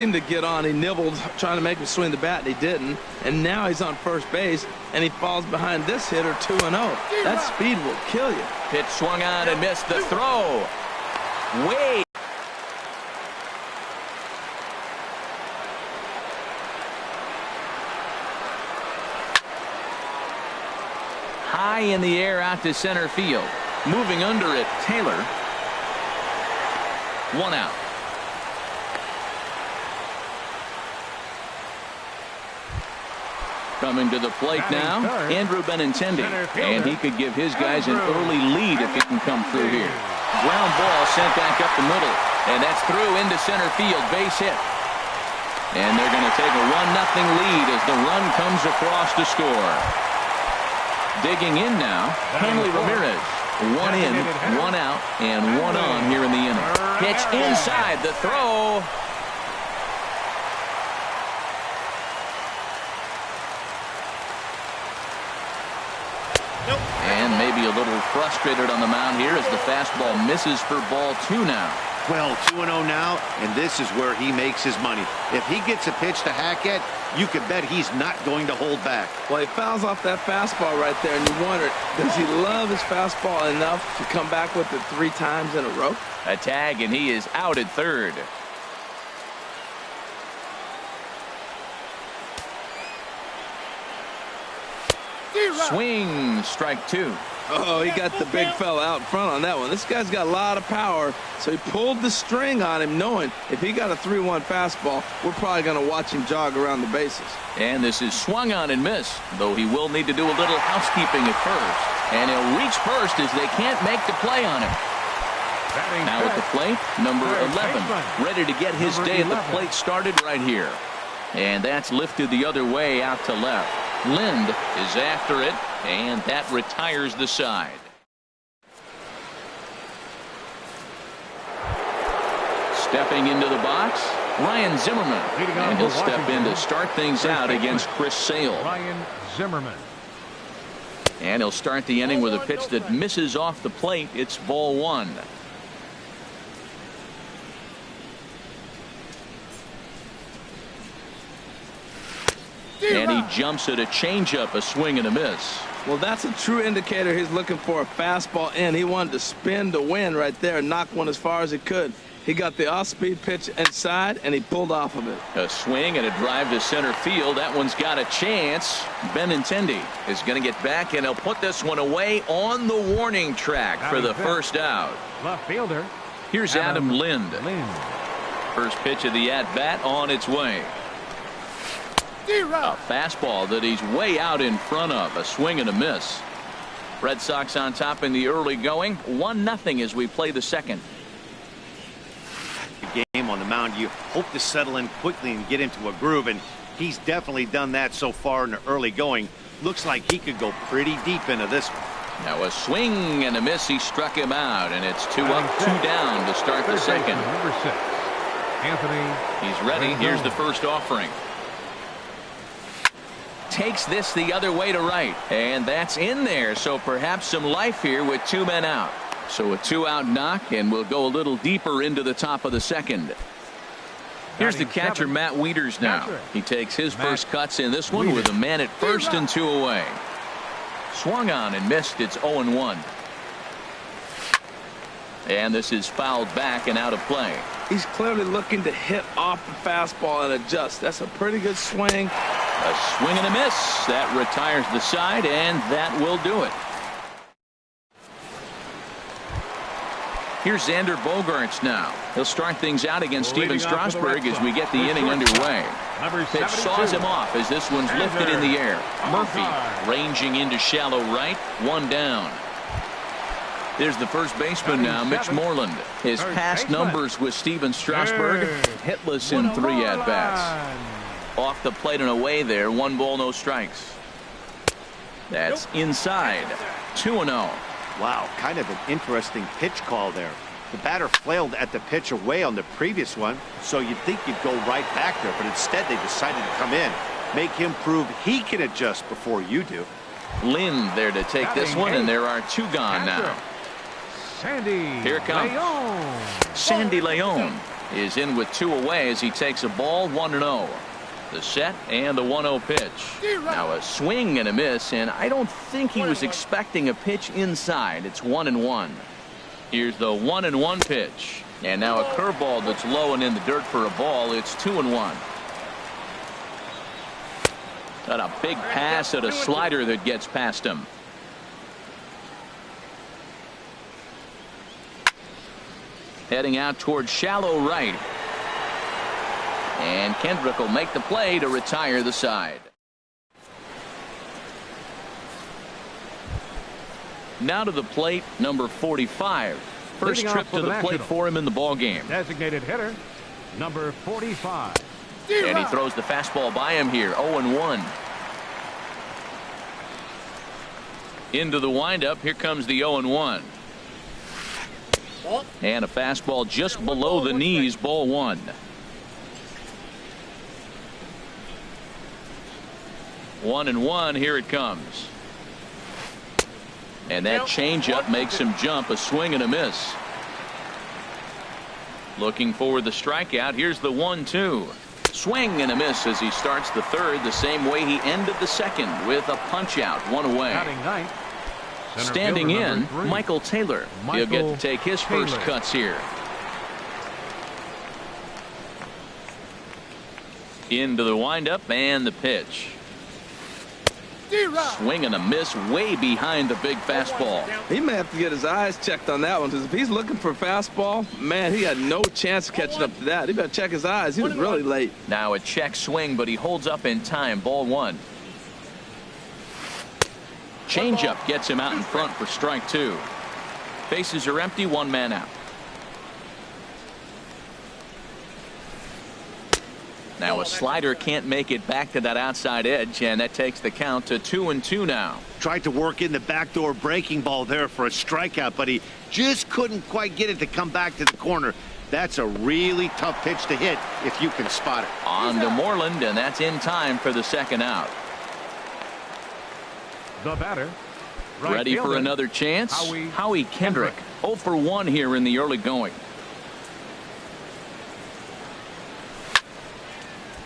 him to get on. He nibbled trying to make him swing the bat, and he didn't. And now he's on first base, and he falls behind this hitter 2-0. That speed will kill you. Pitch swung on and missed the throw. Way high in the air out to center field. Moving under it, Taylor. 1 out. Coming to the plate now, Andrew Benintendi, and he could give his guys an early lead if he can come through here. Ground ball sent back up the middle, and that's through into center field, base hit. And they're going to take a 1-0 lead as the run comes across to score. Digging in now, Hanley Ramirez. 1 in, 1 out, and 1 on here in the inning. Pitch inside, the throw. And maybe a little frustrated on the mound here as the fastball misses for ball 2 now. Well, 2-0 now, and this is where he makes his money. If he gets a pitch to hack at, you can bet he's not going to hold back. Well, he fouls off that fastball right there, and you wonder, does he love his fastball enough to come back with it 3 times in a row? A tag, and he is out at third. Swing, strike 2. Oh, he got the big fella out front on that one. This guy's got a lot of power, so he pulled the string on him, knowing if he got a 3-1 fastball, we're probably going to watch him jog around the bases. And this is swung on and missed, though he will need to do a little housekeeping at first. And he'll reach first as they can't make the play on him. Now at the plate, number 11, ready to get his day at the plate started right here. And that's lifted the other way out to left. Lind is after it, and that retires the side. Stepping into the box, Ryan Zimmerman, and he'll step in to start things out against Chris Sale. Ryan Zimmerman. And he'll start the inning with a pitch that misses off the plate. It's ball 1. And he jumps at a changeup, a swing and a miss. Well, that's a true indicator he's looking for a fastball in. He wanted to spin to win right there and knock one as far as he could. He got the off-speed pitch inside, and he pulled off of it. A swing and a drive to center field. That one's got a chance. Benintendi is going to get back, and he'll put this one away on the warning track for the first out. Left fielder. Here's Adam Lind. First pitch of the at-bat on its way. A fastball that he's way out in front of. A swing and a miss. Red Sox on top in the early going. 1-0 as we play the second. The game on the mound, you hope to settle in quickly and get into a groove, and he's definitely done that so far in the early going. Looks like he could go pretty deep into this one. Now a swing and a miss. He struck him out, and it's 2 up, 2 down to start the second. Number 6, Anthony. He's ready. Here's the first offering. Takes this the other way to right, and that's in there, so perhaps some life here with 2 men out. So a 2-out knock, and we'll go a little deeper into the top of the second. Here's the catcher, Matt Wieters now. He takes his first cuts in this one with a man at first and 2 away. Swung on and missed. It's 0-1. And this is fouled back and out of play. He's clearly looking to hit off the fastball and adjust. That's a pretty good swing. A swing and a miss. That retires the side, and that will do it. Here's Xander Bogaerts now. He'll start things out against Steven Strasburg as we get the inning underway. Pitch saws him off as this one's lifted in the air. Murphy ranging into shallow right. 1 down. There's the first baseman now, Mitch Moreland. His past numbers with Steven Strasburg, hitless in 3 at-bats. Off the plate and away there. 1 ball, no strikes. That's inside. 2-0. Wow, kind of an interesting pitch call there. The batter flailed at the pitch away on the previous one, so you'd think you'd go right back there, but instead they decided to come in. Make him prove he can adjust before you do. Lind there to take this one, and there are 2 gone now. Sandy. Here it comes. Sandy Leon. is in with 2 away as he takes a ball 1-0. The set and the 1-0 pitch. Now a swing and a miss, and I don't think he was expecting a pitch inside. It's 1-1. Here's the 1-1 pitch. And now a curveball that's low and in the dirt for a ball. It's 2-1. Got a big pass at a slider that gets past him. Heading out towards shallow right. And Kendrick will make the play to retire the side. Now to the plate, number 45. First trip to the plate for him in the ball game. Designated hitter, number 45. And he throws the fastball by him here, 0-1. Into the windup, here comes the 0-1. And a fastball just below the knees, ball 1. 1-1, here it comes. And that changeup makes him jump, a swing and a miss. Looking for the strikeout. Here's the 1-2. Swing and a miss as he starts the third the same way he ended the second with a punch out, 1 away. Standing in, Michael Taylor. He'll get to take his first cuts here. Into the windup and the pitch. Swing and a miss way behind the big fastball. He may have to get his eyes checked on that one, because if he's looking for a fastball, man, he had no chance of catching up to that. He better check his eyes. He was really late. Now a check swing, but he holds up in time, ball 1. Changeup gets him out in front for strike 2. Bases are empty, 1 man out. Now a slider can't make it back to that outside edge, and that takes the count to 2-2 now. Tried to work in the backdoor breaking ball there for a strikeout, but he just couldn't quite get it to come back to the corner. That's a really tough pitch to hit if you can spot it. On to Moreland, and that's in time for the second out. The batter. Ready for another chance? Howie Kendrick. 0 for 1 here in the early going.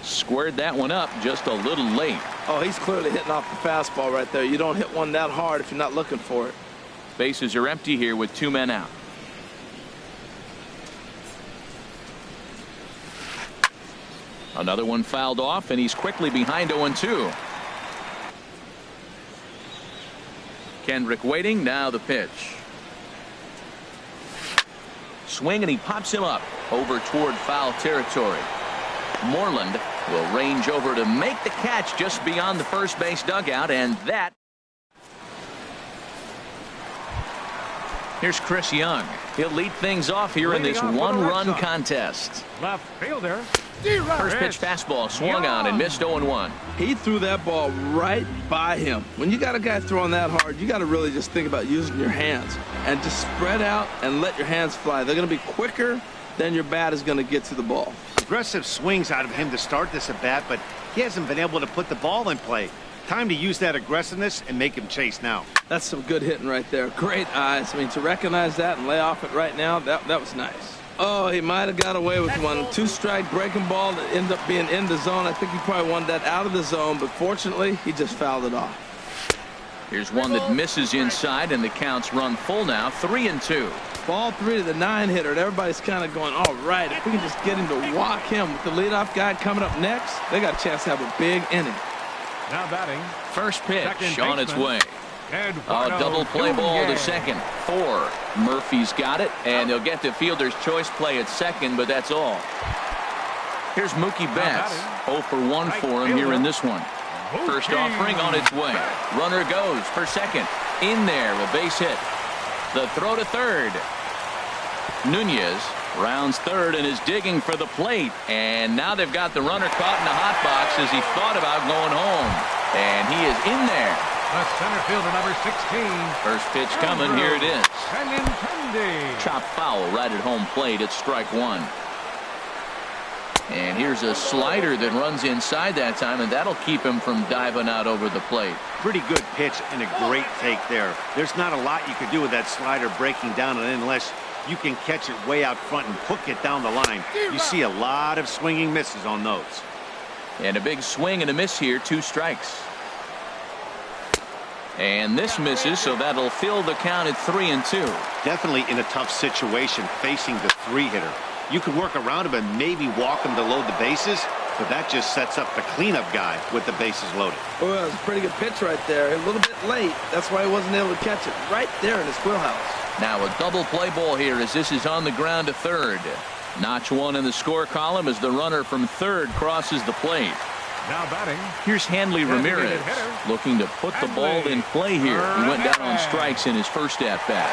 Squared that one up just a little late. Oh, he's clearly hitting off the fastball right there. You don't hit one that hard if you're not looking for it. Bases are empty here with 2 men out. Another one fouled off, and he's quickly behind 0-2. Kendrick waiting. Now the pitch. Swing, and he pops him up over toward foul territory. Moreland will range over to make the catch just beyond the first base dugout, and that. Here's Chris Young. He'll lead things off here in this 1-run contest. Left fielder. First pitch fastball swung on and missed 0-1. He threw that ball right by him. When you got a guy throwing that hard, you got to really just think about using your hands and just spread out and let your hands fly. They're going to be quicker than your bat is going to get to the ball. Aggressive swings out of him to start this at bat, but he hasn't been able to put the ball in play. Time to use that aggressiveness and make him chase now. That's some good hitting right there. Great eyes. I mean, to recognize that and lay off it right now, that was nice. Oh, he might have got away with one. 2-strike breaking ball that ended up being in the zone. I think he probably wanted that out of the zone, but fortunately, he just fouled it off. Here's one that misses inside, and the count's run full now, 3-2. Ball 3 to the 9-hitter, and everybody's kind of going, all right, if we can just get him to walk him with the leadoff guy coming up next, they got a chance to have a big inning. Now batting. First pitch on its way. A double play ball to second. 4. Murphy's got it, and he'll get the fielder's choice play at second, but that's all. Here's Mookie Betts. 0 for 1 for him here in this one. First offering on its way. Runner goes for second. In there, a base hit. The throw to third. Nunez rounds third and is digging for the plate. And now they've got the runner caught in the hot box as he thought about going home. And he is in there. The center fielder, number 16. First pitch coming. Here it is. Benintendi. Chop foul right at home plate. It's strike 1. And here's a slider that runs inside that time, and that'll keep him from diving out over the plate. Pretty good pitch and a great take there. There's not a lot you could do with that slider breaking down, and unless you can catch it way out front and hook it down the line. You see a lot of swinging misses on those. And a big swing and a miss here, 2 strikes. And this misses, so that'll fill the count at 3-2. Definitely in a tough situation facing the 3-hitter. You can work around him and maybe walk him to load the bases, but that just sets up the cleanup guy with the bases loaded. Oh, that was a pretty good pitch right there. A little bit late. That's why he wasn't able to catch it right there in his wheelhouse. Now a double play ball here as this is on the ground to third. Notch 1 in the score column as the runner from third crosses the plate. Now batting. Here's Hanley Ramirez looking to put the ball in play here. He went down on strikes in his first at-bat.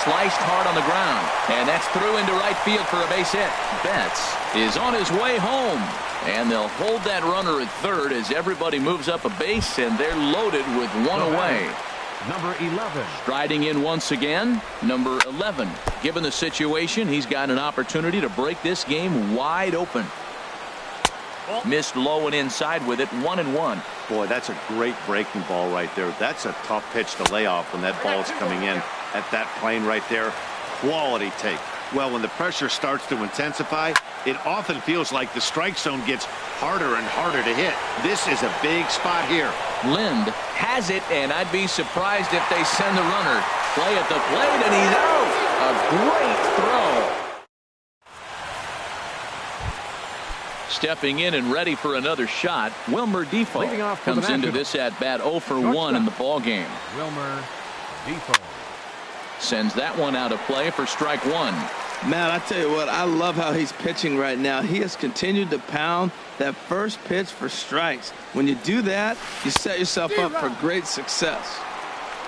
Sliced hard on the ground, and that's through into right field for a base hit. Betts is on his way home, and they'll hold that runner at third as everybody moves up a base, and they're loaded with 1 away. Number 11. Striding in once again, number 11. Given the situation, he's got an opportunity to break this game wide open. Missed low and inside with it, 1-1. Boy, that's a great breaking ball right there. That's a tough pitch to lay off when that ball's coming in at that plane right there. Quality take. Well, when the pressure starts to intensify, it often feels like the strike zone gets harder and harder to hit. This is a big spot here. Lind has it, and I'd be surprised if they send the runner. Play at the plate, and he's out. A great throw. Stepping in and ready for another shot, Wilmer Defoe comes into this at-bat 0 for 1 in the ball game. Wilmer Defoe sends that one out of play for strike 1. Man, I tell you what, I love how he's pitching right now. He has continued to pound that first pitch for strikes. When you do that, you set yourself up for great success.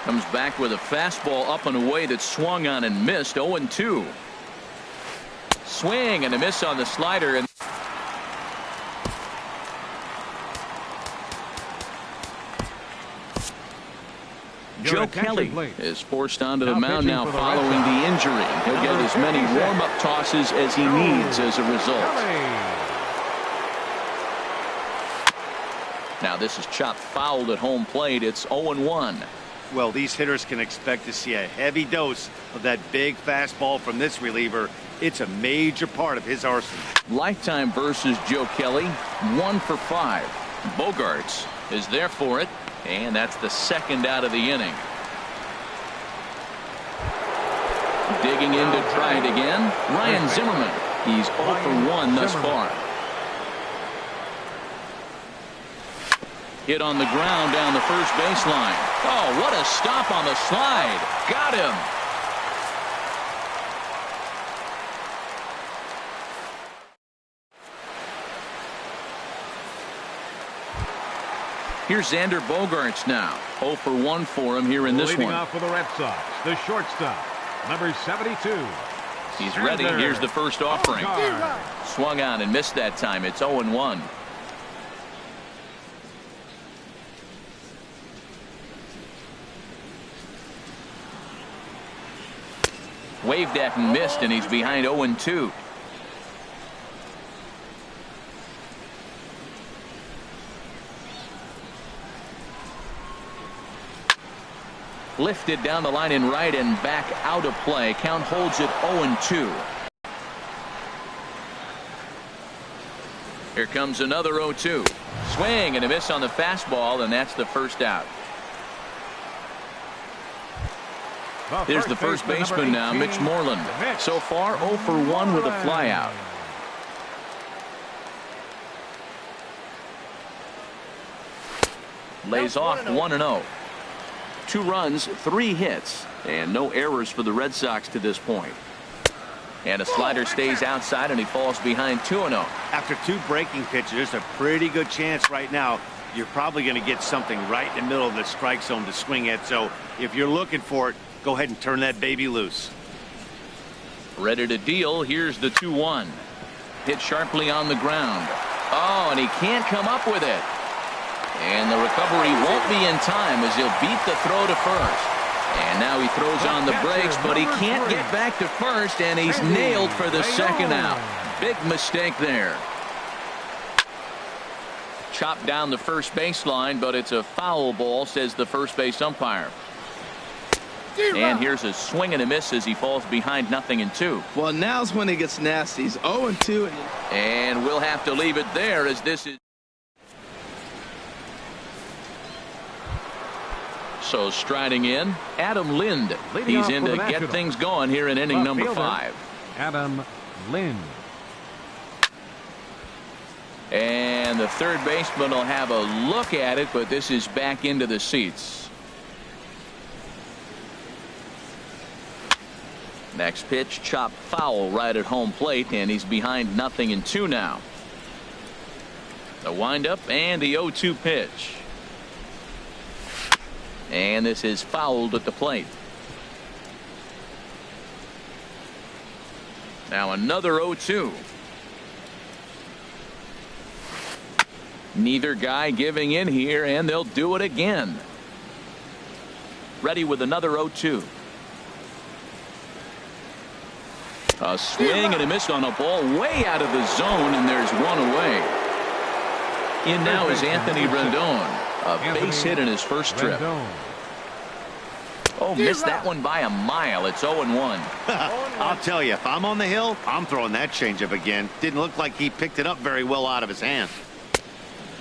Comes back with a fastball up and away that swung on and missed. 0-2. Swing and a miss on the slider. And Joe Kelly is forced onto the mound now following the injury. He'll get as many warm-up tosses as he needs as a result. Now this is chopped fouled at home plate. It's 0-1. Well, these hitters can expect to see a heavy dose of that big fastball from this reliever. It's a major part of his arsenal. Lifetime versus Joe Kelly, 1 for 5. Bogarts is there for it. And that's the second out of the inning. Digging in to try it again, Ryan Zimmerman. He's 0 for 1 thus far. Hit on the ground down the first baseline. Oh, what a stop on the slide. Got him. Here's Xander Bogaerts now. 0 for 1 for him here in this Leading one. off for the Red Sox, the shortstop, number 72. He's ready. Here's the first offering. Swung on and missed that time. It's 0-1. Waved at and missed, and he's behind 0-2. Lifted down the line in right and back out of play. Count holds it 0-2. Here comes another 0-2. Swing and a miss on the fastball, and that's the first out. Here's the first baseman now, Mitch Moreland. So far 0 for 1 with a flyout. Lays off 1-0. 2 runs, 3 hits, and no errors for the Red Sox to this point. And a slider stays outside, and he falls behind 2-0. After 2 breaking pitches, there's a pretty good chance right now you're probably going to get something right in the middle of the strike zone to swing at. So if you're looking for it, go ahead and turn that baby loose. Ready to deal. Here's the 2-1. Hit sharply on the ground. Oh, and he can't come up with it. And the recovery won't be in time as he'll beat the throw to first. And now he throws on the brakes, but he can't get back to first, and he's nailed for the second out. Big mistake there. Chopped down the first baseline, but it's a foul ball, says the first base umpire. And here's a swing and a miss as he falls behind 0-2. Well, now's when he gets nasty. He's 0-2. And we'll have to leave it there as this is. So striding in, Adam Lind. He's in to get things going here in inning number 5. Adam Lind. And the third baseman will have a look at it, but this is back into the seats. Next pitch, chop foul right at home plate, and he's behind 0-2 now. The windup and the 0-2 pitch. And this is fouled at the plate. Now another 0-2. Neither guy giving in here, and they'll do it again. Ready with another 0-2. A swing and a miss on a ball way out of the zone, and there's one away. In now is Anthony Rendon. A base hit in his first trip. Oh, missed that one by a mile. It's 0-1. I'll tell you, if I'm on the hill, I'm throwing that changeup again. Didn't look like he picked it up very well out of his hand.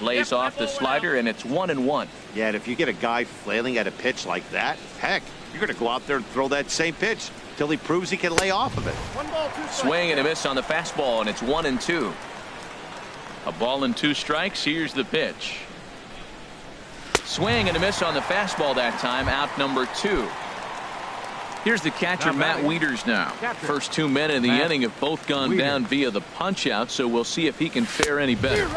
Lays off the slider, and it's 1-1. Yeah, and if you get a guy flailing at a pitch like that, heck, you're going to go out there and throw that same pitch till he proves he can lay off of it. Swing and a miss on the fastball, and it's 1-2. A ball and 2 strikes. Here's the pitch. Swing and a miss on the fastball that time. Out number 2. Here's the catcher, Matt Wieters now. First 2 men in the inning have both gone down via the punch out, so we'll see if he can fare any better.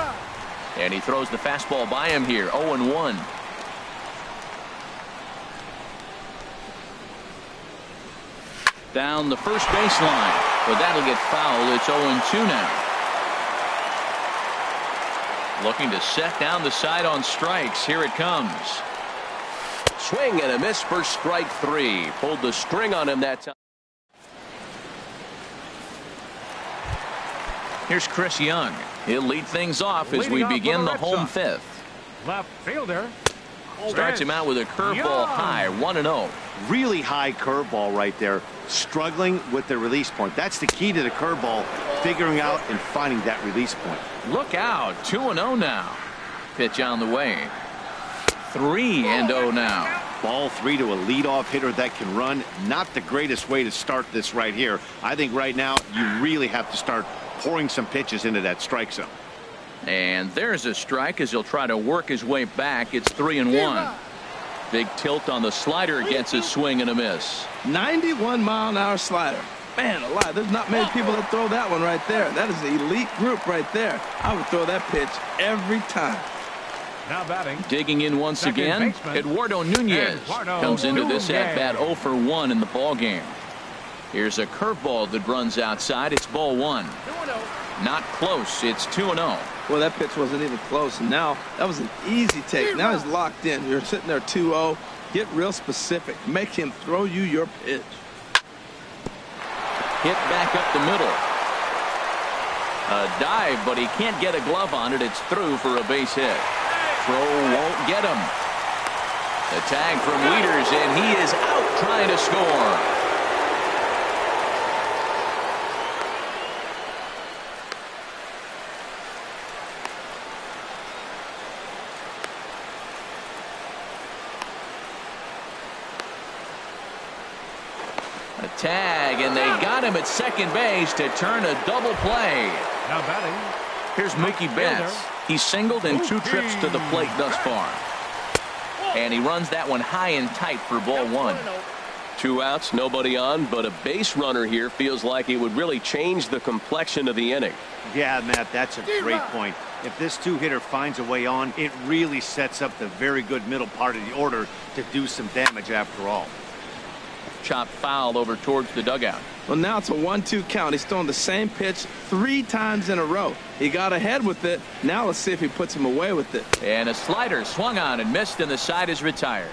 And he throws the fastball by him here. 0-1. Down the first baseline, but that'll get fouled. It's 0-2 now. Looking to set down the side on strikes. Here it comes. Swing and a miss for strike 3. Pulled the string on him that time. Here's Chris Young. He'll lead things off as we begin the home 5th. Left fielder. Starts him out with a curveball high, 1-0. Really high curveball right there. Struggling with the release point. That's the key to the curveball, figuring out and finding that release point. Look out, 2-0 now. Pitch on the way. 3-0 now. Ball 3 to a leadoff hitter that can run. Not the greatest way to start this right here. I think right now you really have to start pouring some pitches into that strike zone. And there's a strike as he'll try to work his way back. It's 3-1. Big tilt on the slider against a swing and a miss. 91-mile-an-hour slider. Man alive, there's not many people that throw that one right there. That is an elite group right there. I would throw that pitch every time. Now batting. Digging in once again, Eduardo Nunez comes into this at-bat 0 for 1 in the ball game. Here's a curveball that runs outside. It's ball 1. Not close. It's 2-0. Well, that pitch wasn't even close. And now that was an easy take. Now he's locked in. You're sitting there 2-0. Get real specific. Make him throw you your pitch. Hit back up the middle. A dive, but he can't get a glove on it. It's through for a base hit. Throw won't get him. The tag from Wieters, and he is out trying to score. A tag, and they got him at second base to turn a double play. Now batting. Here's Mookie Betts. He singled in 2 trips to the plate thus far. And he runs that one high and tight for ball 1. 2 outs, nobody on, but a base runner here feels like it would really change the complexion of the inning. Yeah, Matt, that's a great point. If this 2-hitter finds a way on, it really sets up the very good middle part of the order to do some damage after all. Chop foul over towards the dugout. Well, now it's a 1-2 count. He's throwing the same pitch 3 times in a row. He got ahead with it. Now let's see if he puts him away with it. And a slider swung on and missed, and the side is retired.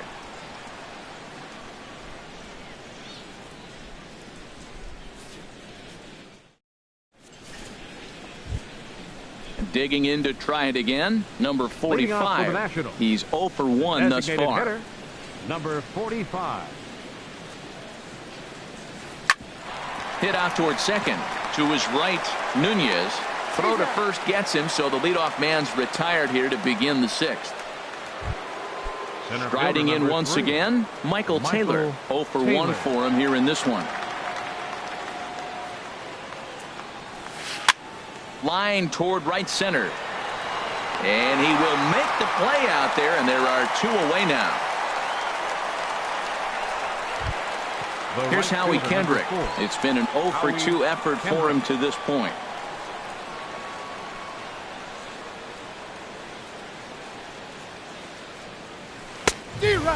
Digging in to try it again. Number 45. He's 0 for 1 thus far. Hitter, number 45. Hit out towards second. To his right, Nunez. Throw to first gets him, so the leadoff man's retired here to begin the sixth. Striding in once again, Michael Taylor. 0 for 1 for him here in this one. Line toward right center. And he will make the play out there, and there are 2 away now. Here's Howie Kendrick. It's been an 0 for 2 effort for him to this point.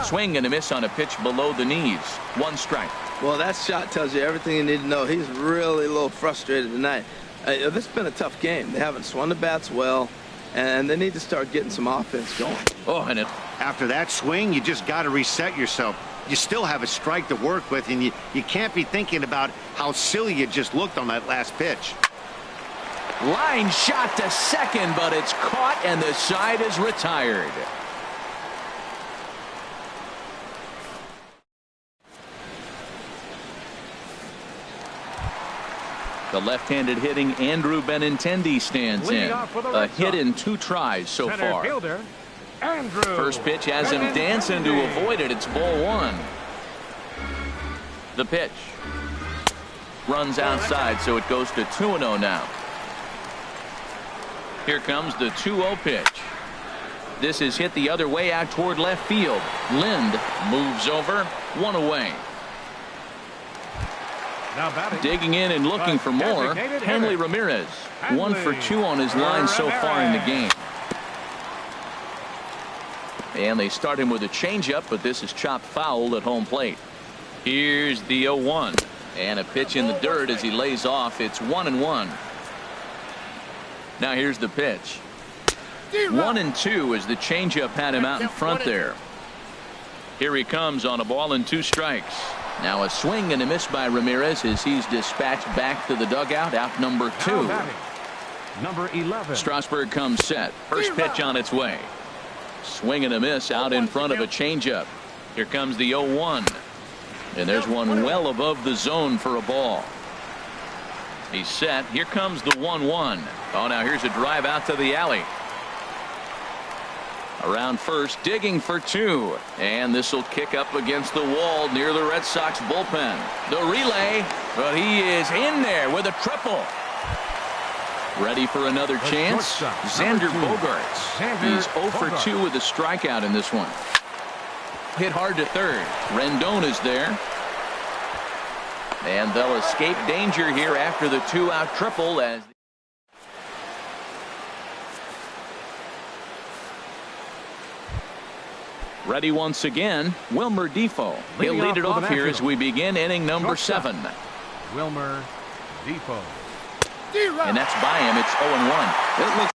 Swing and a miss on a pitch below the knees. 1 strike. Well, that shot tells you everything you need to know. He's really a little frustrated tonight. This has been a tough game. They haven't swung the bats well, and they need to start getting some offense going. Oh, and after that swing, you just got to reset yourself. You still have a strike to work with, and you can't be thinking about how silly you just looked on that last pitch. Line shot to second, but it's caught, and the side is retired. The left-handed hitting Andrew Benintendi stands in. A hit in 2 tries so far. First pitch has him dancing to avoid it. It's ball 1. The pitch. Runs outside, so it goes to 2-0 now. Here comes the 2-0 pitch. This is hit the other way out toward left field. Lind moves over. 1 away. Digging in and looking for more. Hanley Ramirez. 1 for 2 on his line so far in the game. And they start him with a changeup, but this is chopped foul at home plate. Here's the 0-1. And a pitch in the dirt as he lays off. It's 1-1. Now here's the pitch. 1-2 as the changeup had him out in front there. Here he comes on a ball and 2 strikes. Now a swing and a miss by Ramirez as he's dispatched back to the dugout. Out number 2. Number 11. Strasburg comes set. First pitch on its way. Swing and a miss out in front of a changeup. Here comes the 0-1. And there's one well above the zone for a ball. He's set. Here comes the 1-1. Oh, now here's a drive out to the alley. Around first, digging for 2. And this will kick up against the wall near the Red Sox bullpen. The relay, but he is in there with a triple. Ready for another chance? Xander Bogaerts. He's 0 for 2 with a strikeout in this one. Hit hard to third. Rendon is there. And they'll escape danger here after the 2-out triple as ready once again, Wilmer Defoe. He'll lead it off here as we begin inning number 7. Wilmer Defoe. And that's by him. It's 0-1.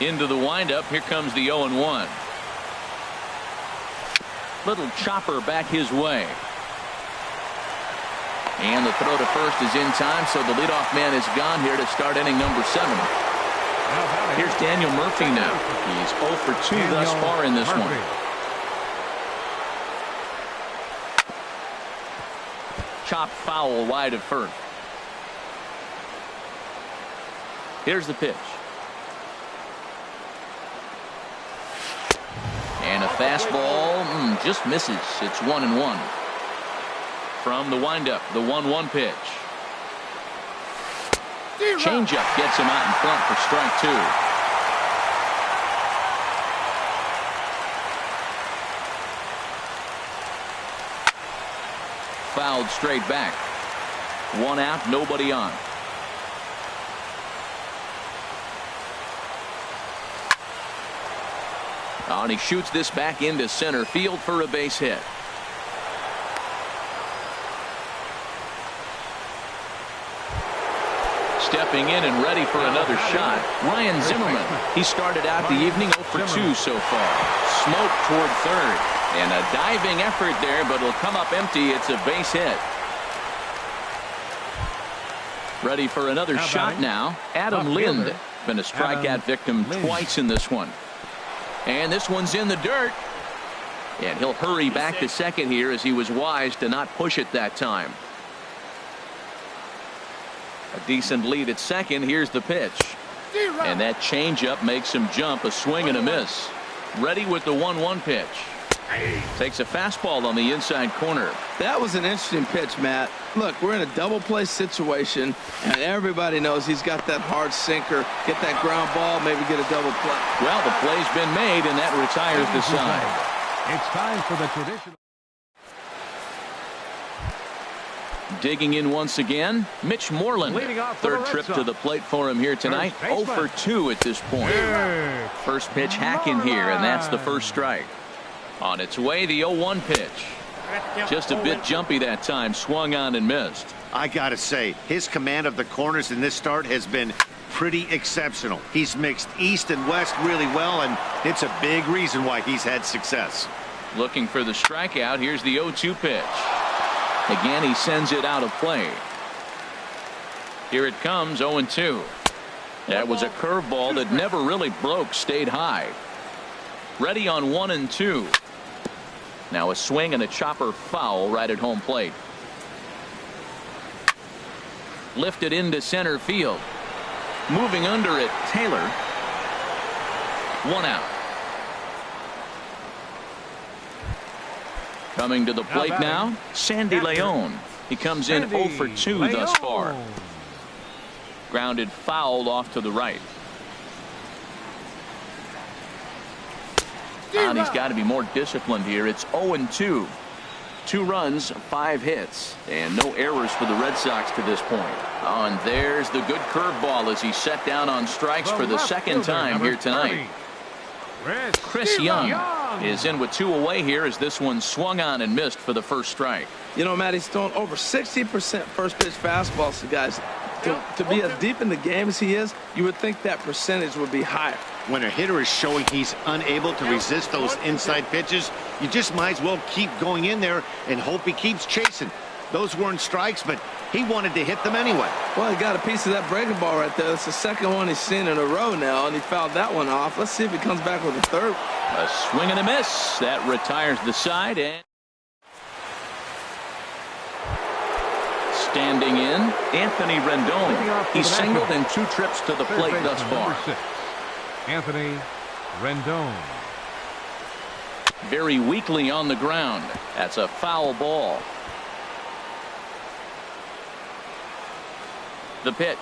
Into the windup. Here comes the 0-1. Little chopper back his way. And the throw to first is in time, so the leadoff man is gone here to start inning number 7. Here's Daniel Murphy now. He's 0 for 2 thus far in this one. Chopped foul wide of first. Here's the pitch. And a fastball just misses. It's 1-1. From the windup, the 1-1 pitch. Changeup gets him out in front for strike 2. Fouled straight back. 1 out, nobody on. Oh, and he shoots this back into center field for a base hit. stepping in and ready for another shot. Ryan Zimmerman. He started out the evening 0 for 2 so far. Smoke toward third. And a diving effort there, but it'll come up empty. It's a base hit. Ready for another shot now. Adam Lind. Been a strikeout victim twice in this one. And this one's in the dirt. And he'll hurry back to second here as he was wise to not push it that time. A decent lead at second. Here's the pitch. And that changeup makes him jump. A swing and a miss. Ready with the 1-1 pitch. Takes a fastball on the inside corner. That was an interesting pitch, Matt. Look, we're in a double play situation, and everybody knows he's got that hard sinker. Get that ground ball, maybe get a double play. Well, the play's been made, and that retires the side. It's time for the traditional. Digging in once again, Mitch Moreland. Third trip to the plate for him here tonight. 0 for 2 at this point. First pitch hack in here, and that's the first strike. On its way, the 0-1 pitch. Just a bit jumpy that time. Swung on and missed. I gotta say, his command of the corners in this start has been pretty exceptional. He's mixed east and west really well, and it's a big reason why he's had success. Looking for the strikeout. Here's the 0-2 pitch. Again, he sends it out of play. Here it comes, 0-2. That was a curveball that never really broke, stayed high. Ready on 1-2. Now a swing and a chopper foul right at home plate. Lifted into center field. Moving under it, Taylor. 1 out. Coming to the plate now, Sandy Leon. He comes in 0 for 2 thus far. Grounded foul off to the right. And he's got to be more disciplined here. It's 0-2. 2 runs, 5 hits, and no errors for the Red Sox to this point. Oh, and there's the good curveball as he's set down on strikes for the second time here tonight. Chris Young is in with 2 away here as this one swung on and missed for the first strike. You know, Matt, he's thrown over 60% first pitch fastballs to guys. To be as deep in the game as he is, you would think that percentage would be higher. When a hitter is showing he's unable to resist those inside pitches, you just might as well keep going in there and hope he keeps chasing. Those weren't strikes, but he wanted to hit them anyway. Well, he got a piece of that breaking ball right there. It's the second one he's seen in a row now, and he fouled that one off. Let's see if he comes back with a third. A swing and a miss. That retires the side. And standing in, Anthony Rendon. He's singled in 2 trips to the plate thus far. Anthony Rendon. Very weakly on the ground. That's a foul ball. The pitch.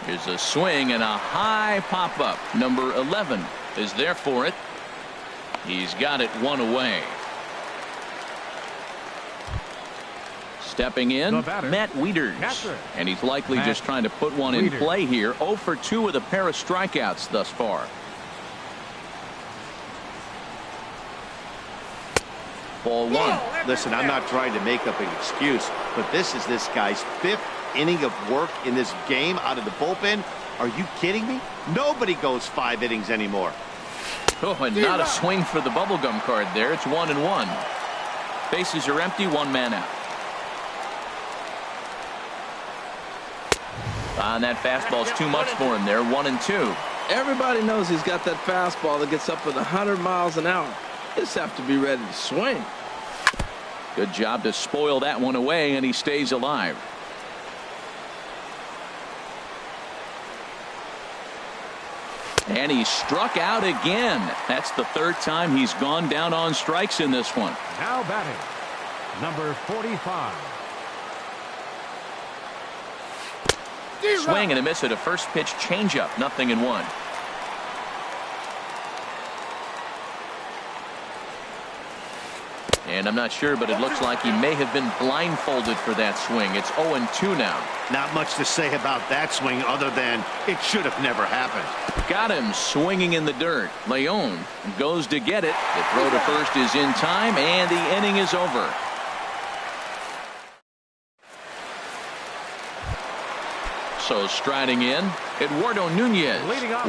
Here's a swing and a high pop-up. Number 11 is there for it. He's got it 1 away. Stepping in, Matt Wieters. And he's likely just trying to put one in play here. 0 for 2 with a pair of strikeouts thus far. Ball 1. Listen, I'm not trying to make up an excuse, but this is this guy's 5th inning of work in this game out of the bullpen. Are you kidding me? Nobody goes 5 innings anymore. Oh, and not a swing for the bubblegum card there. It's 1-1. Bases are empty, 1 man out. And that fastball's too much for him there. 1-2. Everybody knows he's got that fastball that gets up with 100 miles an hour. Just have to be ready to swing. Good job to spoil that one away, and he stays alive. And he struck out again. That's the 3rd time he's gone down on strikes in this one. Now batting, number 45. Swing and a miss at a first pitch changeup. 0-1. And I'm not sure, but it looks like he may have been blindfolded for that swing. It's 0-2 now. Not much to say about that swing other than it should have never happened. Got him swinging in the dirt. Leon goes to get it. The throw to first is in time, and the inning is over. So striding in, Eduardo Nunez,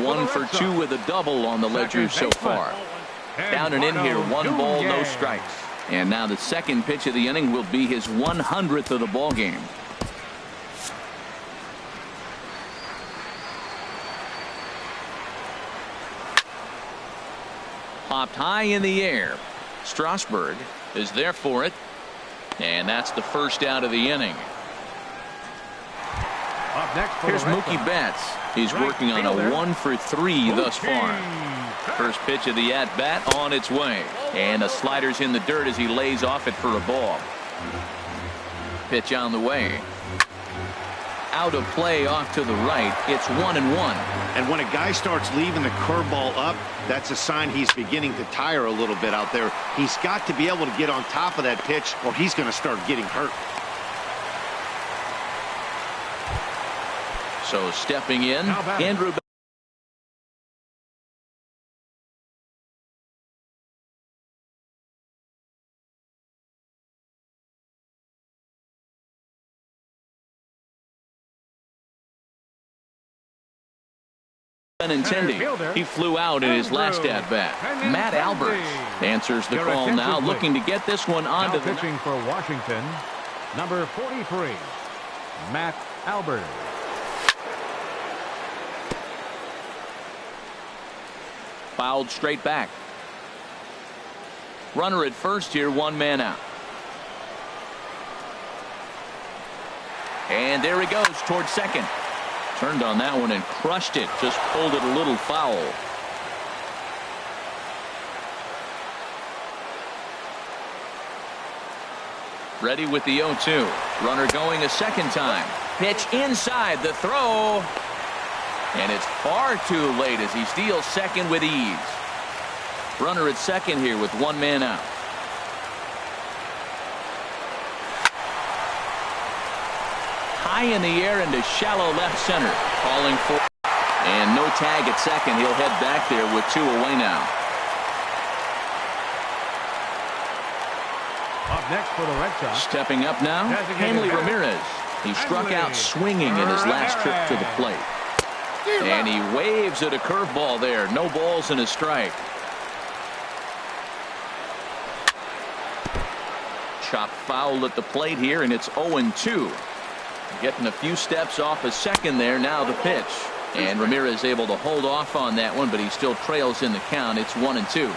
1 for 2 with a double on the ledger so far. Down and in here, 1 ball, no strikes. And now the second pitch of the inning will be his 100th of the ball game. Popped high in the air. Strasburg is there for it. And that's the first out of the inning. Up next for Here's Mookie Betts. He's working on a 1 for 3 thus far. First pitch of the at-bat on its way. And the slider's in the dirt as he lays off it for a ball. Pitch on the way. Out of play off to the right. It's 1-1. And when a guy starts leaving the curveball up, that's a sign he's beginning to tire a little bit out there. He's got to be able to get on top of that pitch or he's going to start getting hurt. So stepping in, Andrew. Intending. He flew out in his last at bat. Matt Alberts answers the call now, looking to get this one onto the pitching for Washington, number 43, Matt Alberts. Fouled straight back. Runner at first here, 1 man out. And there he goes towards second. Turned on that one and crushed it. Just pulled it a little foul. Ready with the 0-2. Runner going a second time. Pitch inside the throw. And it's far too late as he steals second with ease. Runner at second here with 1 man out. High in the air into shallow left center. Calling for. And no tag at second. He'll head back there with 2 away now. Up next for the Red Sox. Stepping up now, Hanley Ramirez. He struck out swinging in his last trip to the plate. And he waves at a curveball there. No balls and a strike. Chopped foul at the plate here, and it's 0-2. Getting a few steps off a second there. Now the pitch. And Ramirez able to hold off on that one, but he still trails in the count. It's 1-2.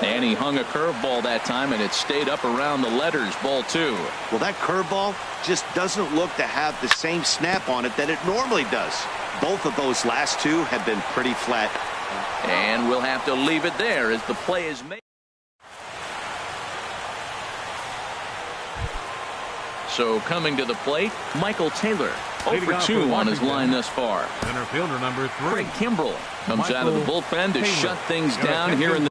And he hung a curveball that time, and it stayed up around the letters. Ball 2. Well, that curveball just doesn't look to have the same snap on it that it normally does. Both of those last 2 have been pretty flat. And we'll have to leave it there as the play is made. So coming to the plate, Michael Taylor. 0 for 2 on his line thus far. Center fielder number 3. Craig Kimbrell comes out of the bullpen to shut things down here in the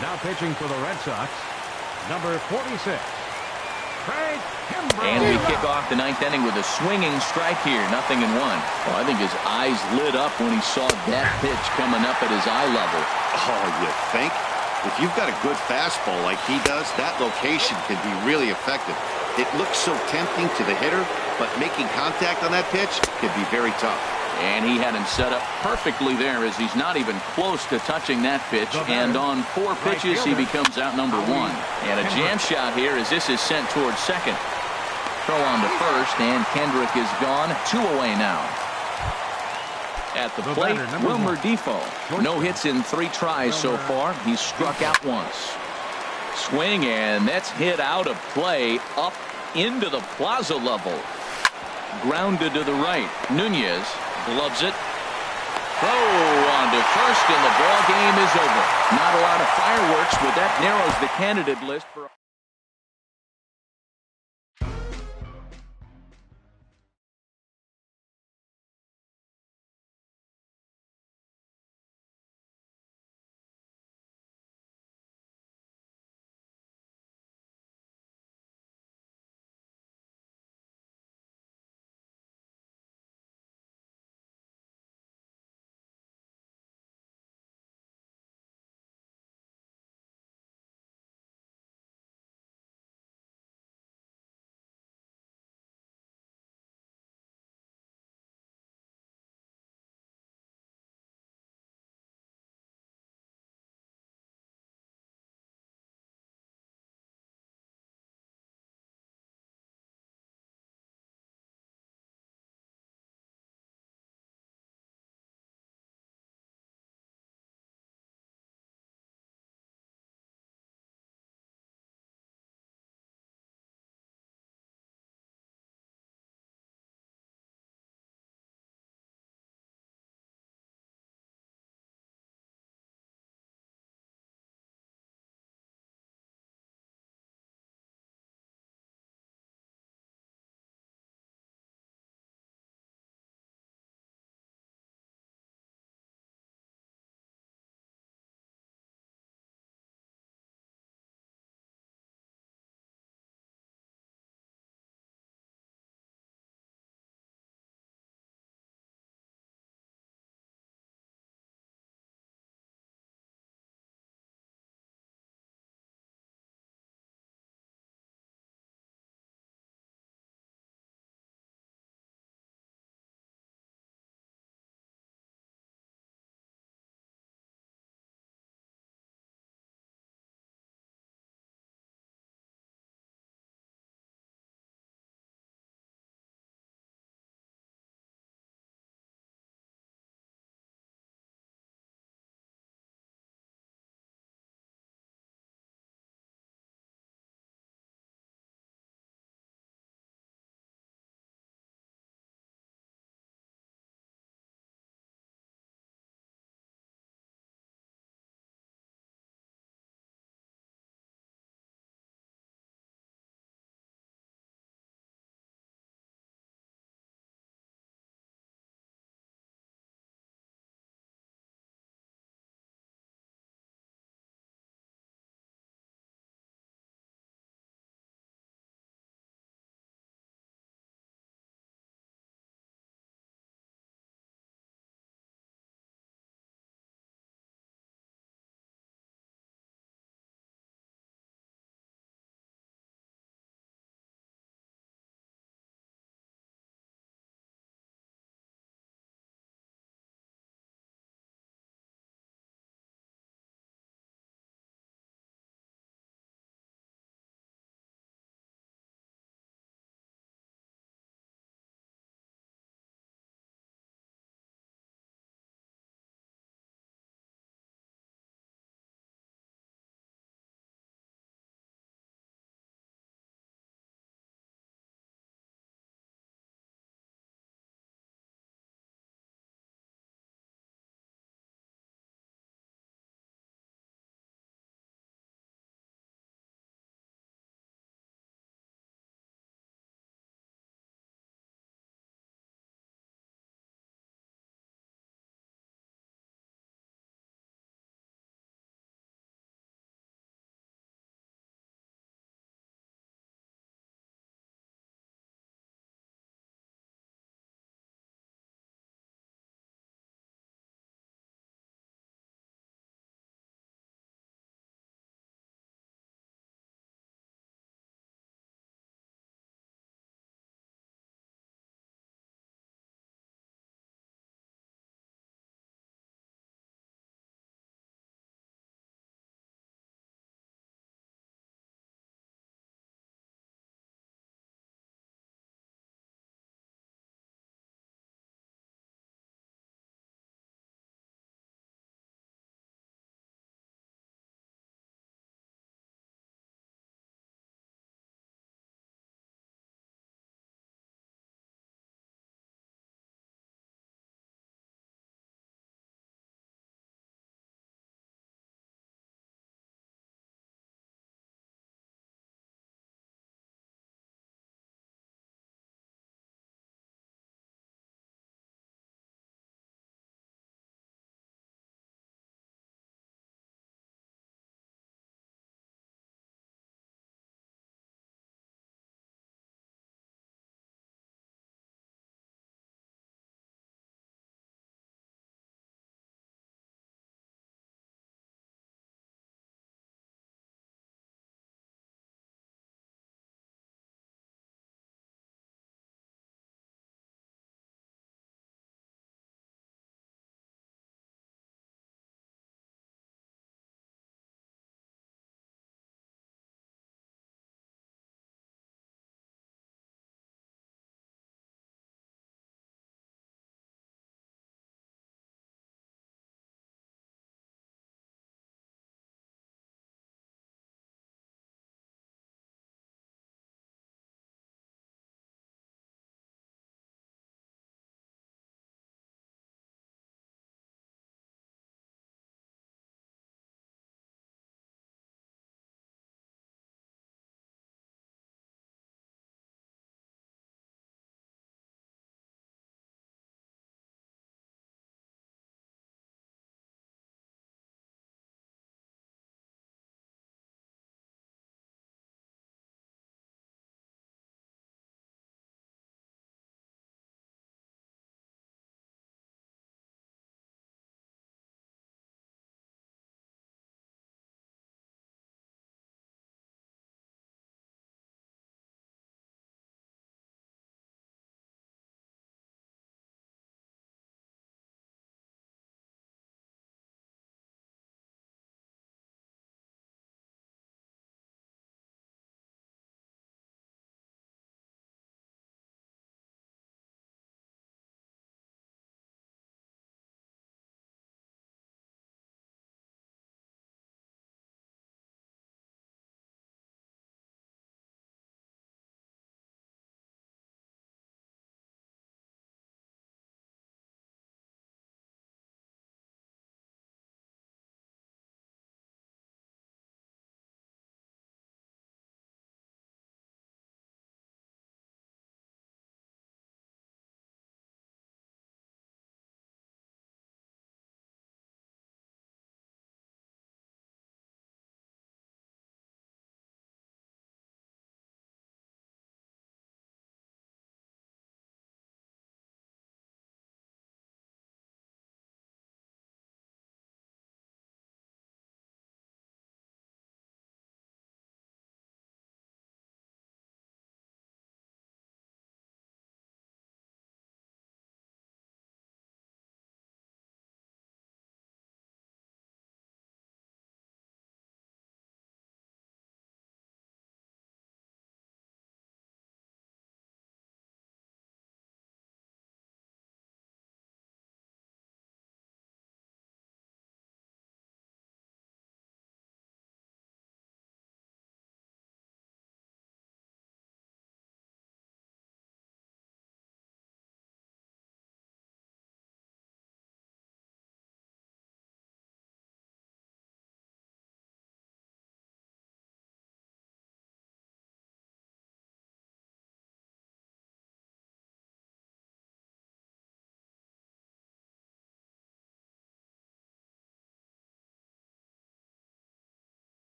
Now pitching for the Red Sox, number 46, Craig Kimbrell. And we kick off the 9th inning with a swinging strike here. 0-1. Well, I think his eyes lit up when he saw that pitch coming up at his eye level. Oh, you think? If you've got a good fastball like he does, that location can be really effective. It looks so tempting to the hitter, but making contact on that pitch can be very tough. And he had him set up perfectly there as he's not even close to touching that pitch. And on 4 pitches, he becomes out number 1. And a jam shot here as this is sent towards second. Throw on to first, and Kendrick is gone. 2 away now. At the plate, Wilmer Defoe. No hits in 3 tries so far. He's struck out once. Swing, and that's hit out of play up into the plaza level. Grounded to the right. Nunez gloves it. Throw on to first, and the ball game is over. Not a lot of fireworks, but that narrows the candidate list for